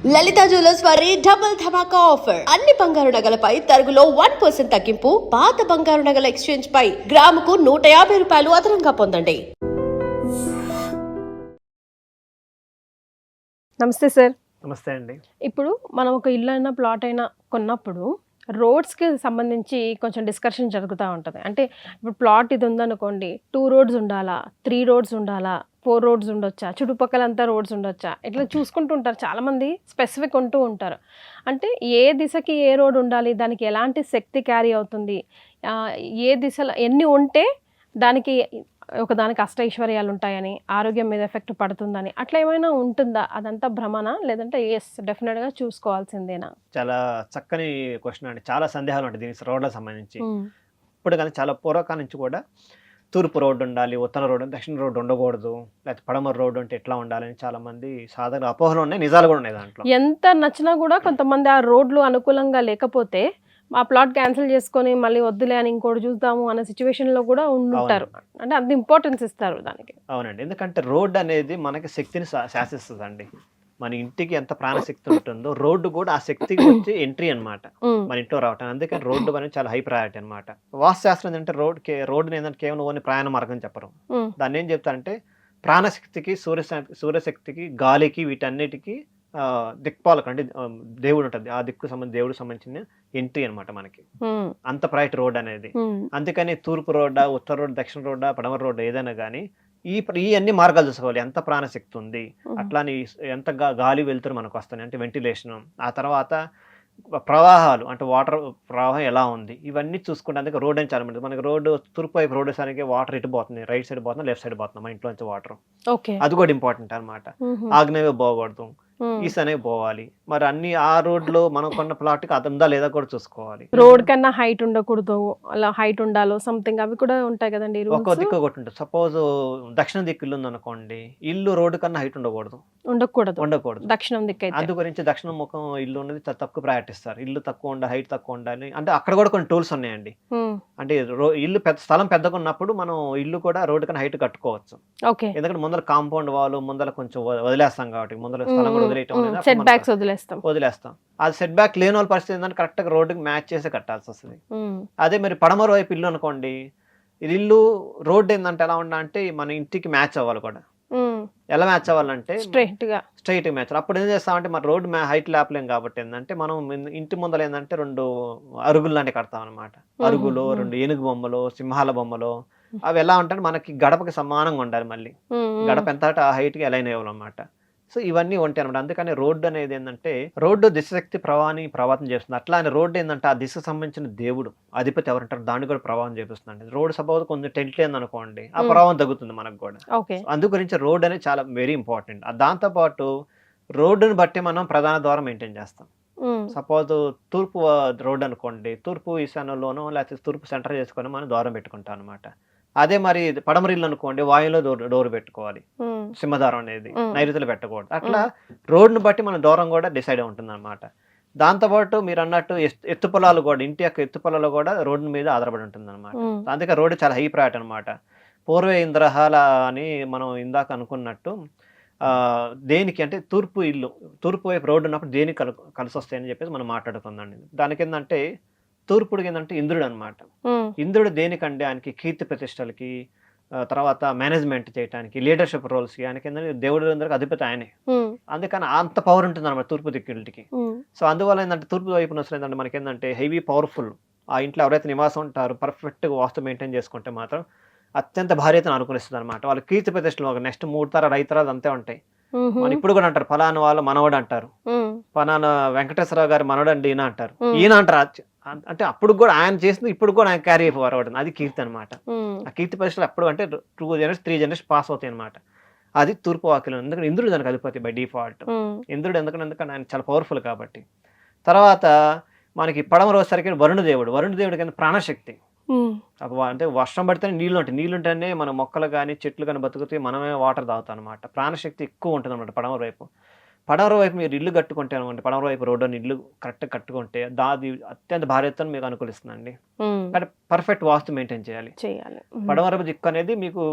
లలిత jewellers వారి double ధమాకా offer. అన్ని బంగారు నగలపై తరుగులో 1% తగ్గింపు. పాత బంగారు నగల ఎక్స్చేంజ్ పై గ్రాముకు 150 రూపాయలు అదనంగా పొందండి. నమస్తే సార్. నమస్తే అండి. ఇప్పుడు మనం ఒక ఇల్లు అయినా ప్లాట్ అయినా కొన్నప్పుడు రోడ్స్కి సంబంధించి కొంచెం డిస్కషన్ జరుగుతూ ఉంటుంది. అంటే ఇప్పుడు ప్లాట్ ఇది ఉందనుకోండి, 2 రోడ్స్ ఉండాలా, 3 రోడ్స్ ఉండాలా, 4 రోడ్స్ ఉండొచ్చా, చుట్టుపక్కలంతా రోడ్స్ ఉండొచ్చా, ఇట్లా చూసుకుంటూ ఉంటారు చాలామంది. స్పెసిఫిక్ ఉంటూ ఉంటారు. అంటే ఏ దిశకి ఏ రోడ్ ఉండాలి, దానికి ఎలాంటి శక్తి క్యారీ అవుతుంది, ఏ దిశలో ఎన్ని ఉంటే దానికి ఒకదానికి అష్టైశ్వర్యాలు ఉంటాయని, ఆరోగ్యం మీద ఎఫెక్ట్ పడుతుందని, అట్లా ఏమైనా ఉంటుందా? అదంతా భ్రమనా, లేదంటే ఎస్ డెఫినెట్గా చూసుకోవాల్సిందేనా? చాలా చక్కని క్వశ్చన్ అండి. చాలా సందేహాలు ఉంటాయి దీనికి రోడ్లకు సంబంధించి. ఇప్పుడు కానీ చాలా పూర్వకాలం నుంచి కూడా తూర్పు రోడ్డు ఉండాలి, ఉత్తర రోడ్డు, దక్షిణ రోడ్డు ఉండకూడదు, లేకపోతే పడమర రోడ్డు అంటే ఎట్లా ఉండాలని చాలా మంది సాధారణ అపోహలు ఉన్నాయి, నిజాలు కూడా ఉన్నాయి దాంట్లో. ఎంత నచ్చినా కూడా కొంతమంది ఆ రోడ్లు అనుకూలంగా లేకపోతే ఆ ప్లాట్ క్యాన్సిల్ చేసుకొని మళ్ళీ వద్దులే అని ఇంకోటి చూద్దాము అనే సిచ్యువేషన్లో కూడా ఉంటారు. అంటే అంత ఇంపార్టెన్స్ ఇస్తారు దానికి. అవునండి, ఎందుకంటే రోడ్డు అనేది మనకి శక్తిని శాసిస్తుందండి. మన ఇంటికి ఎంత ప్రాణశక్తి ఉంటుందో రోడ్డు కూడా ఆ శక్తికి వచ్చి ఎంట్రీ అనమాట మన ఇంట్లో రావటం. అందుకని రోడ్డు అనేది చాలా హై ప్రయారిటీ అనమాట. వాస్తుశాస్త్రం ఏంటంటే రోడ్డుని ఏంటంటే కేవలం ఓన్లీ ప్రయాణ మార్గం చెప్పరు. దాన్ని ఏం చెప్తారంటే ప్రాణశక్తికి, సూర్యశక్తికి, గాలికి, వీటన్నిటికీ దిక్పాలకు అంటే దేవుడు ఉంటుంది, ఆ దిక్కు దేవుడు సంబంధించిన ఎంట్రీ అనమాట మనకి. అంత ప్రయారిటీ రోడ్ అనేది. అందుకని తూర్పు రోడ్డా, ఉత్తర రోడ్, దక్షిణ రోడ్డా, పడమర రోడ్డు ఏదైనా కానీ ఈ అన్ని మార్గాలు చూసుకోవాలి. ఎంత ప్రాణశక్తి ఉంది, అట్లానే ఎంత గాలి వెళ్తురు మనకు వస్తాయి అంటే వెంటిలేషన్, ఆ తర్వాత ప్రవాహాలు అంటే వాటర్ ప్రవాహం ఎలా ఉంది, ఇవన్నీ చూసుకుంటే అందుకే రోడ్ అని చాలా మంది మనకి రోడ్డు తూర్పు వైపు రోడ్ వేసానికి వాటర్ ఇటు పోతుంది, రైట్ సైడ్ పోతుంది, లెఫ్ట్ సైడ్ పోతుంది, మా ఇంట్లో నుంచి వాటర్. అది కూడా ఇంపార్టెంట్ అనమాట. ఆగ్నేయ పోకూడదు, ఈశానే పోవాలి. మరి అన్ని ఆ రోడ్ లో మనం కొన్న ప్లాట్ కి అది ఉందా లేదా కూడా చూసుకోవాలి. రోడ్ కన్నా హైట్ ఉండకూడదు, అలా హైట్ ఉండాలో సంథింగ్ అవి కూడా ఉంటాయి కదండి. ఒక్కో దిక్కు ఒకటి ఉంటుంది. సపోజ్ దక్షిణ దిక్కు ఇల్లు ఉంది అనుకోండి, ఇల్లు రోడ్డు కన్నా హైట్ ఉండకూడదు దక్షిణం దిక్కు. అందు గురించి దక్షిణ ముఖం ఇల్లు ఉన్నది తక్కువ ప్రయారిటిస్తారు. ఇల్లు తక్కువ ఉండాలి, హైట్ తక్కువ ఉండాలి అంటే అక్కడ కూడా కొన్ని టూల్స్ ఉన్నాయండి. అంటే ఇల్లు స్థలం పెద్దగా ఉన్నప్పుడు మనం ఇల్లు కూడా రోడ్డు కన్నా హైట్ కట్టుకోవచ్చు. ఎందుకంటే ముందర కాంపౌండ్ వాళ్ళు ముందర కొంచెం వదిలేస్తాం కాబట్టి ముందర స్థలం కూడా వదిలేస్తాం. అది సెట్ బ్యాక్ లేని వాళ్ళ పరిస్థితి ఏంటంటే కరెక్ట్ గా రోడ్డుకి మ్యాచ్ చేసి కట్టాల్సి వస్తుంది. అదే మరి పడమర వైపు ఇల్లు అనుకోండి, ఇది ఇల్లు రోడ్డు ఏంటంటే ఎలా ఉండాలంటే మన ఇంటికి మ్యాచ్ అవ్వాలి కూడా. ఎలా మ్యాచ్ అవ్వాలంటే స్ట్రైట్ గా మ్యాచ్. అప్పుడు ఏం చేస్తామంటే మన రోడ్డు హైట్ లేపలేం కాబట్టి ఏంటంటే మనం ఇంటి ముందర ఏంటంటే 2 అరుగులు లాంటివి కడతాం అనమాట. అరుగులు, 2 ఏనుగు బొమ్మలు, సింహాల బొమ్మలు, అవి ఎలా ఉంటాయి మనకి గడపకి సమానంగా ఉండాలి. మళ్ళీ గడప ఎంత ఆ హైట్ కి అలైన్ అవ్వాలన్నమాట. సో ఇవన్నీ ఉంటాయి అనమాట. అందుకని రోడ్డు అనేది ఏంటంటే రోడ్డు దిశశక్తి ప్రభావం చేస్తుంది. అట్లా అని రోడ్డు ఏంటంటే ఆ దిశకు సంబంధించిన దేవుడు అధిపతి ఎవరంటారు దాన్ని కూడా ప్రభావం చేపిస్తుంది. రోడ్డు సపోజ్ కొంచెం టెంట్ లేదనుకోండి, ఆ ప్రభావం తగ్గుతుంది మనకు కూడా. అందు గురించి రోడ్ అనేది చాలా వెరీ ఇంపార్టెంట్. దాంతో పాటు రోడ్డుని బట్టి మనం ప్రధాన ద్వారం మెయింటైన్ చేస్తాం. సపోజ్ తూర్పు రోడ్ అనుకోండి, తూర్పు ఈశాన్యంలోనో లేకపోతే తూర్పు సెంటర్ చేసుకొని మనం ద్వారం పెట్టుకుంటాం అనమాట. అదే మరి పడమరిల్లు అనుకోండి, వాయులో డోర్ పెట్టుకోవాలి, సింహద్వారం అనేది నైరుతిలో పెట్టకూడదు. అట్లా రోడ్డును బట్టి మన దూరం కూడా డిసైడ్ ఉంటుంది అనమాట. దాంతోపాటు మీరు అన్నట్టు ఎత్తు పొలాలు కూడా, ఇంటి యొక్క ఎత్తు పొలాలు కూడా రోడ్డు మీద ఆధారపడి ఉంటుంది అనమాట. అందుకే రోడ్డు చాలా హై ప్రయారిటీ అనమాట. పూర్వ ఇంద్రహాల అని మనం ఇందాక అనుకున్నట్టు దేనికి అంటే తూర్పు వైపు రోడ్డు ఉన్నప్పుడు దేనికి కలిసి వస్తాయని చెప్పేసి మనం మాట్లాడుకుందండి. దానికి ఏంటంటే తూర్పుడికి ఏంటంటే ఇంద్రుడు అనమాట. ఇంద్రుడు దేనికంటే ఆయనకి కీర్తి ప్రతిష్టలకి, తర్వాత మేనేజ్మెంట్ చేయడానికి, లీడర్షిప్ రోల్స్ కి, ఆయనకి ఏంటంటే దేవుడు అందరికి అధిపతి ఆయనే. అందుకని అంత పవర్ ఉంటుంది అనమాట తూర్పు దిక్కులకి. సో అందువల్ల ఏంటంటే తూర్పు వైపున వస్తుంది మనకి ఏంటంటే హెవీ పవర్ఫుల్. ఆ ఇంట్లో ఎవరైతే నివాసం ఉంటారో పర్ఫెక్ట్ గా వాస్తు మెయింటైన్ చేసుకుంటే మాత్రం అత్యంత భార్యతను అనుకూలిస్తుంది అనమాట. వాళ్ళ కీర్తి ప్రతిష్టలు ఒక నెక్స్ట్ 3 తరాలు 5 తరాలు అంతే ఉంటాయి. మన ఇప్పుడు కూడా అంటారు ఫలానా వాళ్ళ మనవడు అంటారు, ఫలానా వెంకటేశ్వరరావు గారి మనవడు అండి ఈయన అంటారు, ఈయన అంటారు. అంటే అప్పుడు కూడా ఆయన చేసింది ఇప్పుడు కూడా ఆయన క్యారీ అయిపోవడం, అది కీర్తి అనమాట. ఆ కీర్తి పరిస్థితులు అప్పుడు అంటే 2 జనరేషన్ 3 జనరేషన్ పాస్ అవుతాయి అనమాట. అది తూర్పు వాక్యం. ఎందుకంటే ఇంద్రుడు దానికి అధిపతి బై డిఫాల్ట్. ఇంద్రుడు ఎందుకంటే ఆయన చాలా పవర్ఫుల్ కాబట్టి. తర్వాత మనకి పడమర వచ్చేసరికి వరుణ దేవుడు కింద ప్రాణశక్తి. అంటే వర్షం పడితేనే నీళ్ళుంటేనే మన మొక్కలు కానీ చెట్లు కానీ బతుకుతాయి, మనమే వాటర్ తాగుతాం అనమాట. ప్రాణశక్తి ఎక్కువ ఉంటుంది అనమాట పడమర వైపు. మీరు ఇల్లు కట్టుకుంటే అనుకోండి, పడమర వైపు రోడ్డు ఇల్లు కరెక్ట్ కట్టుకుంటే దాది అత్యంత భార్యతను మీకు అనుకూలిస్తుందండి. అంటే పర్ఫెక్ట్ వాస్తు మెయింటైన్ చేయాలి. పడమర దిక్కు అనేది మీకు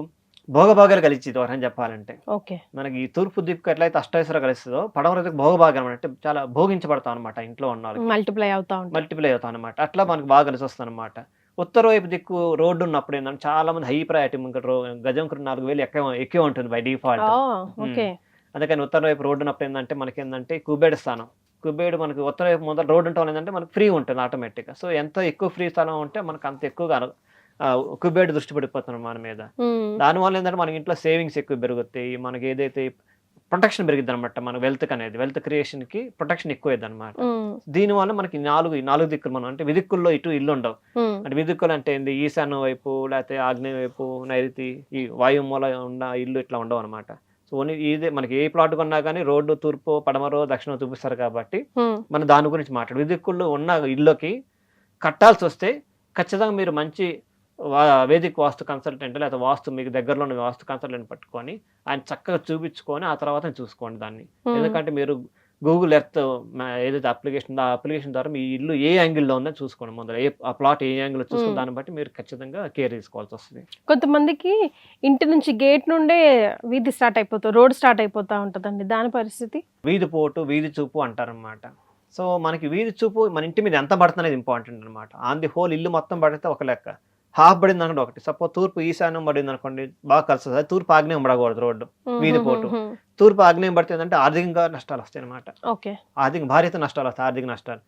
భోగభాగాలు కలిసి అని చెప్పాలంటే ఓకే. మనకి ఈ తూర్పు దిక్కు ఎట్లయితే అష్టైశ్వర కలుస్తుందో పడమర దిక్కు భోగభాగం అంటే చాలా భోగించబడతాం అనమాట ఇంట్లో ఉన్న వాళ్ళకి, మల్టిప్లై అవుతా ఉంటాయి. మల్టిప్లై అవుతాం అనమాట. అట్లా మనకి బాగా కలిసి వస్తుంది అనమాట. ఉత్తర వైపు దిక్కు రోడ్డు ఉన్నప్పుడు ఏంటంటే చాలా మంది హై ప్రయారిటీ, ఇంకా గజం 4,000 ఎక్కువ ఉంటుంది బై డిఫాల్ట్. ఓకే. అందుకని ఉత్తర వైపు రోడ్డు ఉన్నప్పుడు ఏంటంటే మనకి ఏంటంటే కుబేడు స్థానం, కుబేడు మనకి ఉత్తర వైపు మొదటి రోడ్డు ఉంటాం ఏంటంటే మనకి ఫ్రీ ఉంటుంది ఆటోమేటిక్గా. సో ఎంత ఎక్కువ ఫ్రీ స్థలం ఉంటే మనకు అంత ఎక్కువగా కుబేడు దృష్టి పడిపోతున్నాం మన మీద. దానివల్ల ఏంటంటే మనకి ఇంట్లో సేవింగ్స్ ఎక్కువ పెరుగుతాయి, మనకి ఏదైతే ప్రొటెక్షన్ పెరిగిద్ది అనమాట. మన వెల్త్ క్రియేషన్ కి ప్రొటెక్షన్ ఎక్కువ అనమాట. దీనివల్ల మనకి నాలుగు దిక్కులు మనం అంటే విదిక్కుల్లో ఇటు ఇల్లు ఉండవు. అంటే విదిక్కులు అంటే ఏంది, ఈశాన్య వైపు లేకపోతే ఆగ్నేయ వైపు నైరుతి ఈ వాయుమూల ఉన్న ఇల్లు ఇట్లా ఉండవు అనమాట. సో ఓన్లీ ఇదే మనకి ఏ ప్లాట్ కొన్నా కానీ రోడ్డు తూర్పు పడమరో దక్షిణం చూపిస్తారు కాబట్టి మనం దాని గురించి మాట్లాడు. విదిక్కుల్లో ఉన్న ఇల్లుకి కట్టాల్సి వస్తే ఖచ్చితంగా మీరు మంచి వేదిక వాస్తు కన్సల్టెంట్ లేదా వాస్తు మీకు దగ్గరలో ఉన్న వాస్తు కన్సల్టెంట్ పట్టుకొని ఆయన చక్కగా చూపించుకొని ఆ తర్వాత చూసుకోండి దాన్ని. ఎందుకంటే మీరు గూగుల్ ఎర్త్ ఏదైతే అప్లికేషన్ ఆ అప్లికేషన్ ద్వారా మీ ఇల్లు ఏ యాంగిల్లో ఉందని చూసుకోండి ముందర, ఆ ప్లాట్ ఏ యాంగిల్లో చూసుకుని దాన్ని బట్టి మీరు ఖచ్చితంగా కేర్ తీసుకోవాల్సి వస్తుంది. కొంతమందికి ఇంటి నుంచి గేట్ నుండే వీధి స్టార్ట్ అయిపోతుంది, రోడ్ స్టార్ట్ అయిపోతా ఉంటుందండి, దాని పరిస్థితి? వీధి పోటు వీధి చూపు అంటారనమాట. సో మనకి వీధి చూపు మన ఇంటి మీద ఎంత పడుతుంది అనేది ఇంపార్టెంట్ అనమాట. ఆన్ ది హోల్ ఇల్లు మొత్తం పడితే ఒక లెక్క, హాఫ్ పడింది అనుకోండి ఒకటి. సపోజ్ తూర్పు ఈశాన్యం పడింది అనుకోండి బాగా కలిసి వస్తుంది. తూర్పు ఆగ్నేయం పడకూడదు రోడ్డు వీధి పోటు. తూర్పు ఆగ్నేయం పడితే ఏంటంటే ఆర్థికంగా నష్టాలు వస్తాయి అనమాట. భారీత నష్టాలు వస్తాయి, ఆర్థిక నష్టాలు.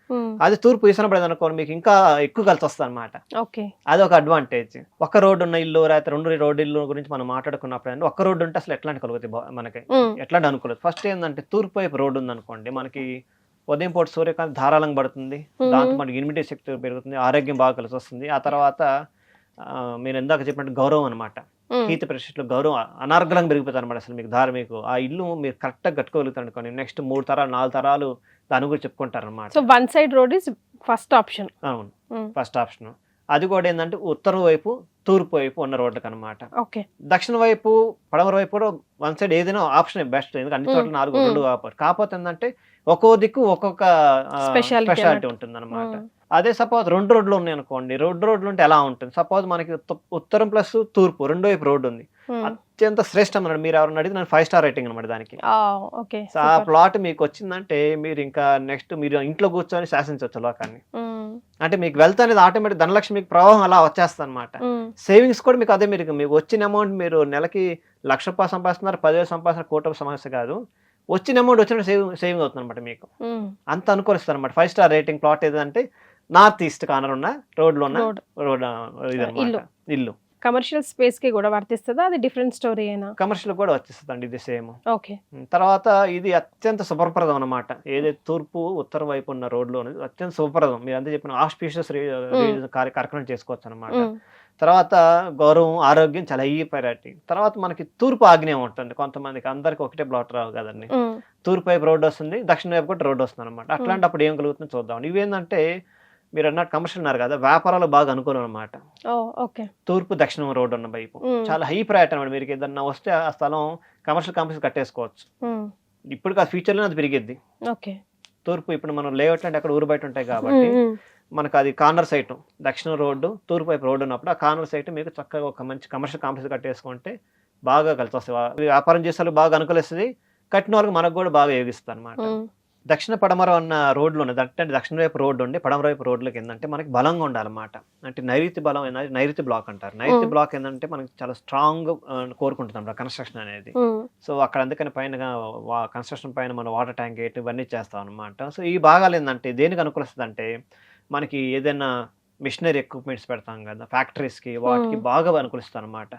అది తూర్పు ఈశాన్యం పడింది అనుకోండి మీకు ఇంకా ఎక్కువ కలిసి వస్తుంది అనమాట. అది ఒక అడ్వాంటేజ్. ఒక రోడ్డు ఉన్న ఇల్లు లేకపోతే 2 రోడ్డు ఇల్లు గురించి మనం మాట్లాడుకున్నప్పుడు అంటే ఒక్క రోడ్డు ఉంటే అసలు ఎట్లాంటి కలుగుతాయి మనకి, ఎట్లాంటి అనుకోలేదు. ఫస్ట్ ఏంటంటే తూర్పు వైపు రోడ్డు ఉంది అనుకోండి, మనకి ఉదయం పూట సూర్యకాంతి ధారాళంగా పడుతుంది, దాంతో మనకి ఇమ్యూనిటీ శక్తి పెరుగుతుంది, ఆరోగ్యం బాగా కలిసి వస్తుంది. ఆ తర్వాత మీరు ఇందాక చెప్పినట్టు గౌరవం అనమాట, కీర్తి ప్రతిష్టలు గౌరవం అనార్గలంగా పెరిగిపోతారు అనమాట. అసలు మీకు ఆ ఇల్లు మీరు కరెక్ట్గా కట్టుకోగలుగుతారు అనుకోండి, నెక్స్ట్ 3 తరాలు 4 తరాలు దాని గురించి చెప్పుకుంటారు అనమాట. So one side road is first option. అవును, ఫస్ట్ ఆప్షన్. అది కూడా ఏంటంటే ఉత్తరం వైపు తూర్పు వైపు ఉన్న రోడ్లకు అనమాట. దక్షిణ వైపు పడమర వైపు కూడా వన్ సైడ్ ఏదైనా ఆప్షన్ బెస్ట్, ఎందుకంటే అన్ని చోట్ల 4 రోడ్లు కాకపోతే ఏంటంటే ఒక్కో దిక్కు ఒక్కొక్క స్పెషాలిటీ ఉంటుంది అనమాట. అదే సపోజ్ 2 రోడ్లు ఉన్నాయి అనుకోండి, 2 రోడ్లు ఉంటే ఎలా ఉంటుంది, సపోజ్ మనకి ఉత్తరం ప్లస్ తూర్పు 2 వైపు రోడ్డు ఉంది, అత్యంత శ్రేష్టం అన్నాడు. మీరు ఎవరన్నా అడిగితే నేను 5 స్టార్ రేటింగ్ అనమాట దానికి. ఆ ప్లాట్ మీకు వచ్చిందంటే మీరు ఇంకా నెక్స్ట్ మీరు ఇంట్లో కూర్చొని శాసించవచ్చు లోకాన్ని. అంటే మీకు వెల్త్ అనేది ఆటోమేటిక్ ధనలక్ష్మి మీకు ప్రవాహం అలా వచ్చేస్తుంది అనమాట. సేవింగ్స్ కూడా మీకు అదే, మీకు వచ్చిన అమౌంట్ మీరు నెలకి 1,00,000 రూపాయలు సంపాదిస్తున్నారు, 10,000 సంపాదిస్తున్నారు, కోటి సమస్య కాదు, వచ్చిన అమౌంట్ వచ్చినప్పుడు సేవింగ్ అవుతుంది అనమాట. మీకు అంత అనుకూలిస్తారు అనమాట. 5 స్టార్ రేటింగ్ ప్లాట్ ఏదంటే నార్త్ ఈస్ట్ కార్నర్ ఉన్న రోడ్లో ఉన్న ఇల్లు. కమర్షియల్ స్పేస్ కి కూడా వర్తిస్తుందా, అది డిఫరెంట్ స్టోరీ అయినా? కమర్షియల్ కూడా వచ్చేస్తుంది అండి, ఇది సేమ్. తర్వాత ఇది అత్యంత శుభప్రదం అనమాట. ఏదైతే తూర్పు ఉత్తర వైపు ఉన్న రోడ్లో అత్యంత శుభప్రదం. మీరు అంతా చెప్పిన ఆస్పీషియస్ కార్యక్రమం చేసుకోవచ్చు అనమాట. తర్వాత గౌరవం ఆరోగ్యం చాలా హై ప్రయారిటీ. తర్వాత మనకి తూర్పు ఆగ్నేయం ఉంటుంది, కొంతమందికి అందరికి ఒకటే బ్లాట్ రావు కదండి. తూర్పు వైపు రోడ్డు వస్తుంది, దక్షిణ వైపు కూడా రోడ్డు వస్తుంది అనమాట. అట్లాంటప్పుడు ఏం కలుగుతుందో చూద్దాం. ఇవేంటంటే మీరు అన్నట్టు కమర్షియల్ ఉన్నారు కదా, వ్యాపారాలు బాగా అనుకూలం అనమాట. తూర్పు దక్షిణం రోడ్డు ఉన్న వైపు చాలా హై ప్రయారిటీ అనమాట. మీరు ఏదన్నా వస్తే ఆ స్థలం కమర్షియల్ కంపెనీస్ కట్టేసుకోవచ్చు. ఇప్పుడు ఆ ఫ్యూచర్లో అది పెరిగిద్ది. తూర్పు ఇప్పుడు మనం లేఅవుట్ అంటే అక్కడ ఊరు బయట ఉంటాయి కాబట్టి మనకు అది కార్నర్ సైట్, దక్షిణ రోడ్డు తూర్పు వైపు రోడ్డు ఉన్నప్పుడు ఆ కార్నర్ సైట్ మీకు చక్కగా ఒక మంచి కమర్షియల్ కాంప్లెక్స్ కట్టేసుకుంటే బాగా కలిసి వస్తుంది. వ్యాపారం చేసే వాళ్ళకి బాగా అనుకూలిస్తుంది, కట్టిన వాళ్ళకి మనకు కూడా బాగా యోగిస్తుంది అనమాట. దక్షిణ పడమర ఉన్న రోడ్లు ఉన్నది అంటే దక్షిణ వైపు రోడ్డు ఉండి పడమర వైపు రోడ్లకి ఏంటంటే మనకి బలంగా ఉండాలన్నమాట. అంటే నైరుతి బలం, నైరుతి బ్లాక్ అంటారు. నైరుతి బ్లాక్ ఏంటంటే మనకి చాలా స్ట్రాంగ్ కోరుకుంటుంది అన్నమాట కన్స్ట్రక్షన్ అనేది. సో అక్కడ అందుకని పైన కన్స్ట్రక్షన్ పైన మనం వాటర్ ట్యాంక్ గేట్ ఇవన్నీ చేస్తాం అనమాట. సో ఈ భాగాలు ఏంటంటే దేనికి అనుకూలిస్తుంది అంటే మనకి ఏదైనా మిషనరీ ఎక్విప్మెంట్స్ పెడతాం కదా ఫ్యాక్టరీస్కి, వాటికి బాగా అనుకూలిస్తాం అనమాట.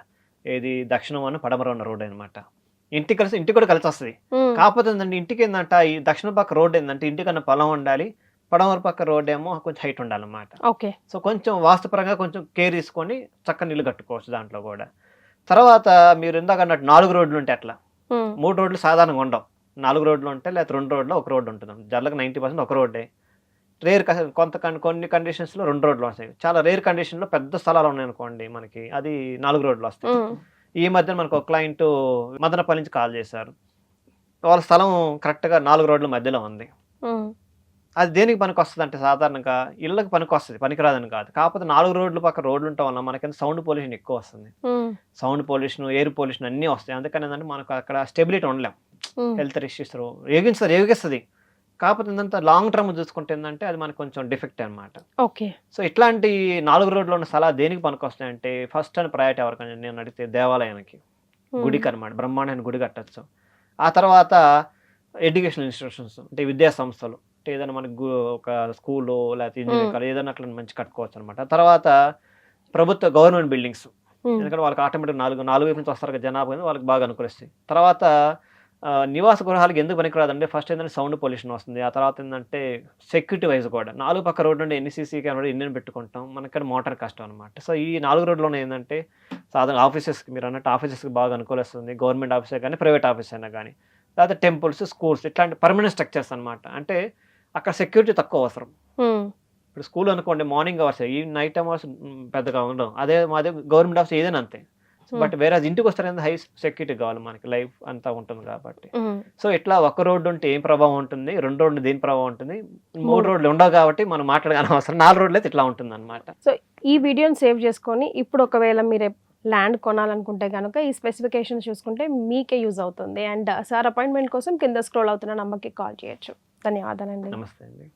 ఏది దక్షిణం అన్న పడమర ఉన్న రోడ్ అనమాట. ఇంటికి కూడా కలిసి వస్తుంది. కాకపోతే ఏంటంటే ఇంటికి ఏంటంటే ఈ దక్షిణ పక్క రోడ్ ఏంటంటే ఇంటికన్నా పొలం ఉండాలి, పడమర పక్క రోడ్ ఏమో కొంచెం హైట్ ఉండాలన్నమాట. సో కొంచెం వాస్తుపరంగా కొంచెం కేర్ తీసుకొని చక్కని ఇల్లు కట్టుకోవచ్చు దాంట్లో కూడా. తర్వాత మీరు ఇందాక అన్నట్టు 4 రోడ్లు ఉంటే అట్లా 3 రోడ్లు సాధారణంగా ఉండవు, 4 రోడ్లు ఉంటాయి, లేకపోతే 2 రోడ్లు 1 రోడ్డు ఉంటుంది. జల్లకి 90% 1 రోడ్డే. రేర్ కొన్ని కండిషన్స్లో 2 రోడ్లు వస్తాయి. చాలా రేర్ కండిషన్లో పెద్ద స్థలాలు ఉన్నాయి అనుకోండి మనకి, అది 4 రోడ్లు వస్తాయి. ఈ మధ్య మనకు ఒక క్లయింట్ మదనపల్లి నుంచి కాల్ చేశారు. వాళ్ళ స్థలం కరెక్ట్గా 4 రోడ్ల మధ్యలో ఉంది. అది దేనికి పనికి వస్తుంది అంటే సాధారణంగా ఇళ్ళకి పనికి వస్తుంది, పనికిరాదని కాదు. కాకపోతే 4 రోడ్లు పక్క రోడ్లు ఉండటం వల్ల మనకి సౌండ్ పొల్యూషన్ ఎక్కువ వస్తుంది. సౌండ్ పొల్యూషన్, ఎయిర్ పొల్యూషన్ అన్నీ వస్తాయి. అందుకని ఏంటంటే మనకు అక్కడ స్టెబిలిటీ ఉండలేం. హెల్త్ ఇష్యూస్ ఏగిస్తుంది. కాకపోతే ఏంటంటే లాంగ్ టర్మ్ చూసుకుంటే ఏంటంటే అది మనకు కొంచెం డిఫెక్ట్ అనమాట. ఓకే. సో ఇట్లాంటి 4 రోడ్లు ఉన్న స్థలాలు దేనికి పనికి వస్తాయంటే ఫస్ట్ అని ప్రయారిటీ ఎవరికైనా నేను అడిగితే దేవాలయానికి, గుడికి అనమాట. బ్రహ్మాండమైన గుడి కట్టచ్చు. ఆ తర్వాత ఎడ్యుకేషనల్ ఇన్స్టిట్యూషన్స్ అంటే విద్యా సంస్థలు, అంటే ఏదైనా మనకు ఒక స్కూలు లేకపోతే ఇంజనీరింగ్ కాలేజ్ ఏదైనా అట్లా మంచి కట్టుకోవచ్చు అనమాట. తర్వాత ప్రభుత్వ గవర్నమెంట్ బిల్డింగ్స్, ఎందుకంటే వాళ్ళకి ఆటోమేటిక్ నాలుగు వైపు నుంచి వస్తారు కదా జనాభా, వాళ్ళకి బాగా అనుకూలిస్తాయి. తర్వాత నివాస గృహాలకు ఎందుకు పనికిరాదంటే ఫస్ట్ ఏంటంటే సౌండ్ పొల్యూషన్ వస్తుంది. ఆ తర్వాత ఏంటంటే సెక్యూరిటీ వైజ్ కూడా 4 పక్క రోడ్డు నుండి ఎన్ని సీసీ కెమెరా ఎన్ని పెట్టుకుంటాం, మనకి మోటార్ కష్టం అనమాట. సో ఈ 4 రోడ్లు ఏంటంటే సాధారణ ఆఫీసెస్కి, మీరు అన్నట్టు ఆఫీసెస్కి బాగా అనుకూలిస్తుంది. గవర్నమెంట్ ఆఫీసే కానీ ప్రైవేట్ ఆఫీస్ అయినా కానీ, లేకపోతే టెంపుల్స్, స్కూల్స్ ఇట్లాంటి పర్మనెంట్ స్ట్రక్చర్స్ అనమాట. అంటే అక్కడ సెక్యూరిటీ తక్కువ అవసరం. ఇప్పుడు స్కూల్ అనుకోండి మార్నింగ్ అవర్స్, ఈ నైట్ అవర్స్ పెద్దగా ఉండవు. అదే గవర్నమెంట్ ఆఫీస్ ఏదైనా అంతే. బట్ వేరే ఇంటికి వస్తారు హై సెక్యూరిటీ కావాలి మనకి, లైఫ్ అంతా ఉంటుంది కాబట్టి. సో ఇట్లా ఒక రోడ్డు ఉంటే ఏం ప్రభావం ఉంటుంది, 2 రోడ్లు దేని ప్రభావం ఉంటుంది, 3 రోడ్లు ఉండవు కాబట్టి మనం మాట్లాడగానే అవసరం. 4 రోడ్లు అయితే ఇట్లా ఉంటుంది అనమాట. సో ఈ వీడియోని సేవ్ చేసుకొని ఇప్పుడు ఒకవేళ మీరు ల్యాండ్ కొనాలనుకుంటే కనుక ఈ స్పెసిఫికేషన్ చూసుకుంటే మీకే యూజ్ అవుతుంది. అండ్ సార్ అపాయింట్మెంట్ కోసం కింద స్క్రోల్ అవుతున్న నంబర్కి కాల్ చేయొచ్చు. ధన్యవాదాలండి. నమస్తే అండి.